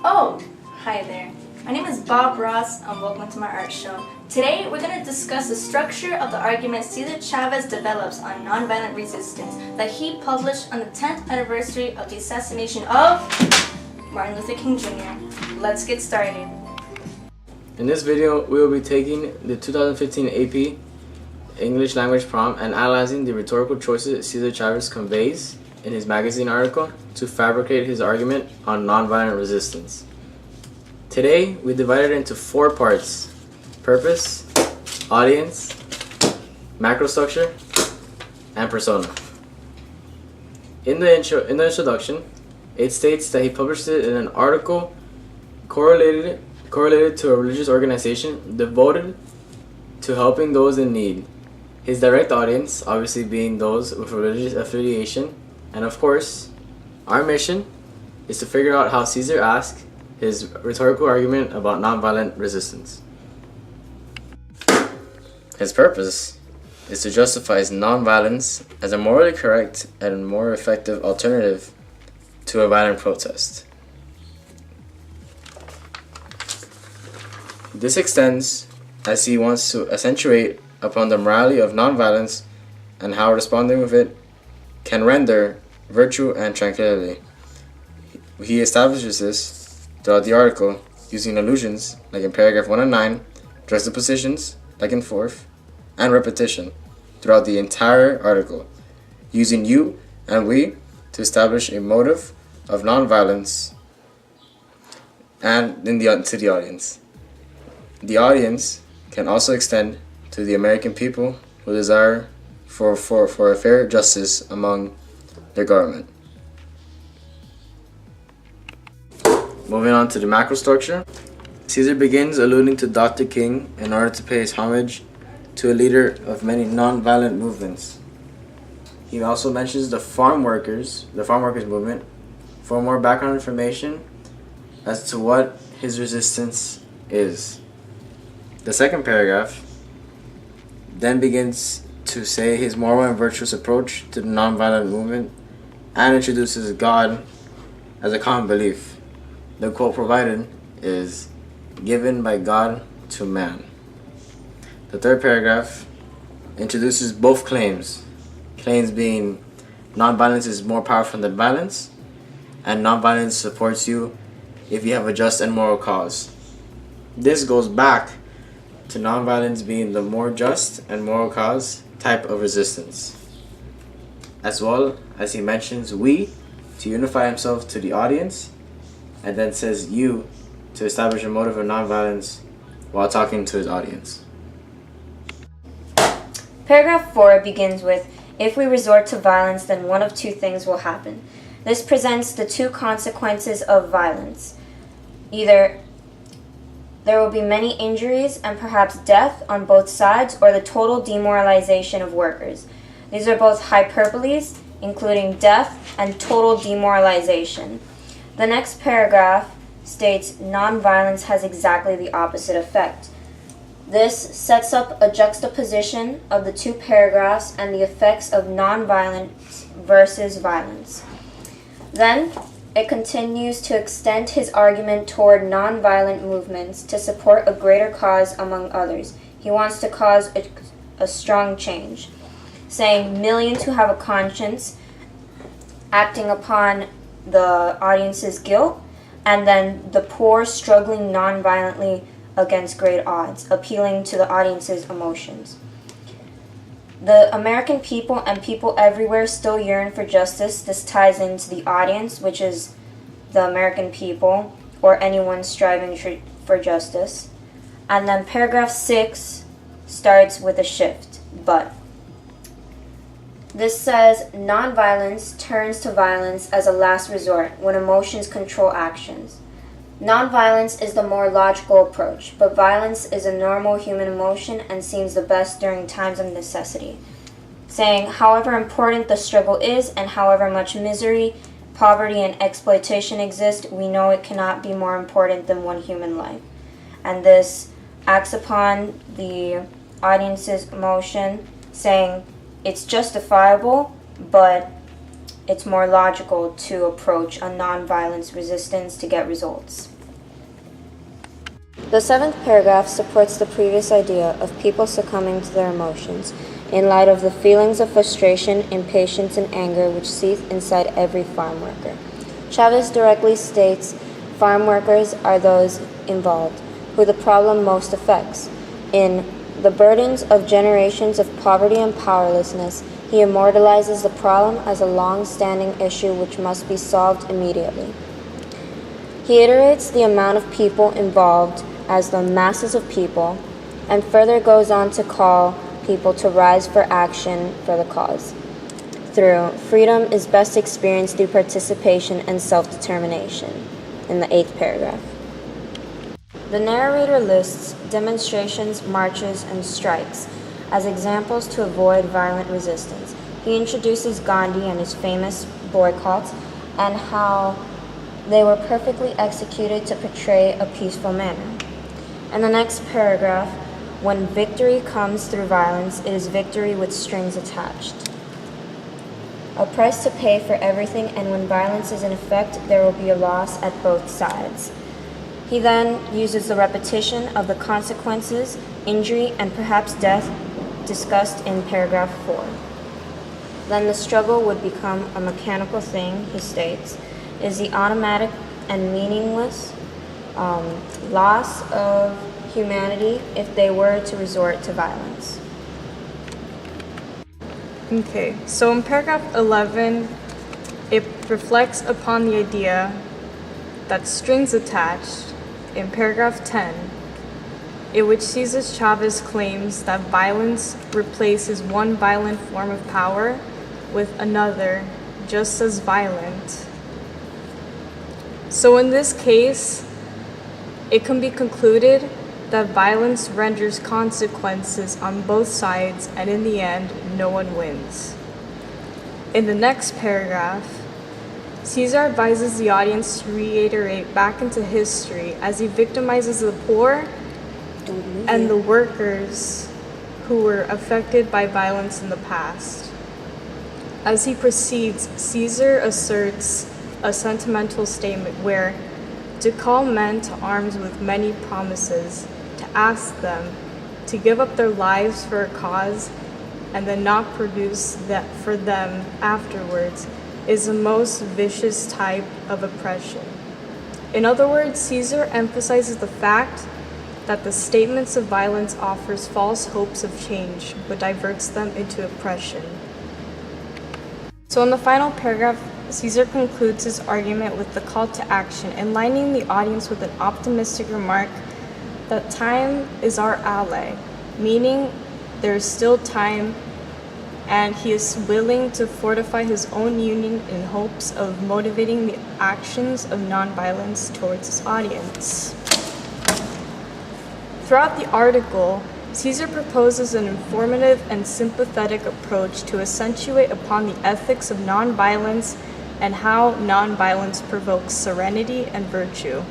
Oh, hi there. My name is Bob Ross and welcome to my art show. Today we're going to discuss the structure of the argument Cesar Chavez develops on nonviolent resistance that he published on the 10th anniversary of the assassination of Martin Luther King Jr. Let's get started. In this video, we will be taking the 2015 AP English language prompt and analyzing the rhetorical choices Cesar Chavez conveys in his magazine article to fabricate his argument on nonviolent resistance. Today, we divided it into 4 parts: purpose, audience, macrostructure, and persona. In the introduction, it states that he published it in an article correlated to a religious organization devoted to helping those in need. His direct audience obviously being those with religious affiliation, and of course, our mission is to figure out how Cesar asked his rhetorical argument about nonviolent resistance. His purpose is to justify nonviolence as a morally correct and more effective alternative to a violent protest. This extends as he wants to accentuate upon the morality of nonviolence and how responding with it can render virtue and tranquility. He establishes this throughout the article using allusions, like in paragraph 1 and 9, juxtapositions, like in 4th, and repetition throughout the entire article, using you and we to establish a motive of nonviolence and to the audience. The audience can also extend to the American people who desire for a fair justice among their government. Moving on to the macrostructure, Cesar begins alluding to Dr. King in order to pay his homage to a leader of many nonviolent movements. He also mentions the farm workers movement for more background information as to what his resistance is. The second paragraph then begins to say his moral and virtuous approach to the nonviolent movement and introduces God as a common belief. The quote provided is, "Given by God to man." The third paragraph introduces both claims being nonviolence is more powerful than violence, and nonviolence supports you if you have a just and moral cause. This goes back to nonviolence being the more just and moral cause type of resistance, as well as he mentions we to unify himself to the audience, and then says you to establish a motive of nonviolence while talking to his audience. Paragraph 4 begins with, "If we resort to violence, then one of two things will happen." This presents the two consequences of violence. Either there will be many injuries and perhaps death on both sides, or the total demoralization of workers. These are both hyperboles, including death and total demoralization. The next paragraph states nonviolence has exactly the opposite effect. This sets up a juxtaposition of the two paragraphs and the effects of nonviolence versus violence. Then, it continues to extend his argument toward nonviolent movements to support a greater cause among others. He wants to cause a strong change, saying millions who have a conscience acting upon the audience's guilt, and then the poor struggling nonviolently against great odds, appealing to the audience's emotions. The American people and people everywhere still yearn for justice. This ties into the audience, which is the American people, or anyone striving for justice. And then paragraph 6 starts with a shift, but. This says, nonviolence turns to violence as a last resort when emotions control actions. Nonviolence is the more logical approach, but violence is a normal human emotion and seems the best during times of necessity. Saying, however important the struggle is and however much misery, poverty, and exploitation exist, we know it cannot be more important than one human life. And this acts upon the audience's emotion, saying it's justifiable, but it's more logical to approach a nonviolence resistance to get results. The seventh paragraph supports the previous idea of people succumbing to their emotions in light of the feelings of frustration, impatience, and anger which seethe inside every farm worker. Chavez directly states farm workers are those involved who the problem most affects. In The Burdens of Generations of Poverty and Powerlessness, he immortalizes the problem as a long-standing issue which must be solved immediately. He iterates the amount of people involved as the masses of people, and further goes on to call people to rise for action for the cause. Freedom is best experienced through participation and self-determination, in the 8th paragraph. The narrator lists demonstrations, marches, and strikes as examples to avoid violent resistance. He introduces Gandhi and his famous boycotts and how they were perfectly executed to portray a peaceful manner. In the next paragraph, when victory comes through violence, it is victory with strings attached. A price to pay for everything, and when violence is in effect, there will be a loss at both sides. He then uses the repetition of the consequences, injury, and perhaps death discussed in paragraph 4. Then the struggle would become a mechanical thing, he states, is the automatic and meaningless loss of humanity if they were to resort to violence. Okay, so in paragraph 11, it reflects upon the idea that strings attached in paragraph 10, in which Cesar Chavez claims that violence replaces one violent form of power with another just as violent. So in this case, it can be concluded that violence renders consequences on both sides, and in the end, no one wins. In the next paragraph, Cesar advises the audience to reiterate back into history as he victimizes the poor and the workers who were affected by violence in the past. As he proceeds, Cesar asserts a sentimental statement where to call men to arms with many promises, to ask them to give up their lives for a cause and then not produce that for them afterwards is the most vicious type of oppression. In other words, Cesar emphasizes the fact that the statements of violence offers false hopes of change but diverts them into oppression. So in the final paragraph, Cesar concludes his argument with the call to action, enlightening the audience with an optimistic remark that time is our ally, meaning there is still time, and he is willing to fortify his own union in hopes of motivating the actions of nonviolence towards his audience. Throughout the article, Cesar proposes an informative and sympathetic approach to accentuate upon the ethics of nonviolence and how nonviolence provokes serenity and virtue.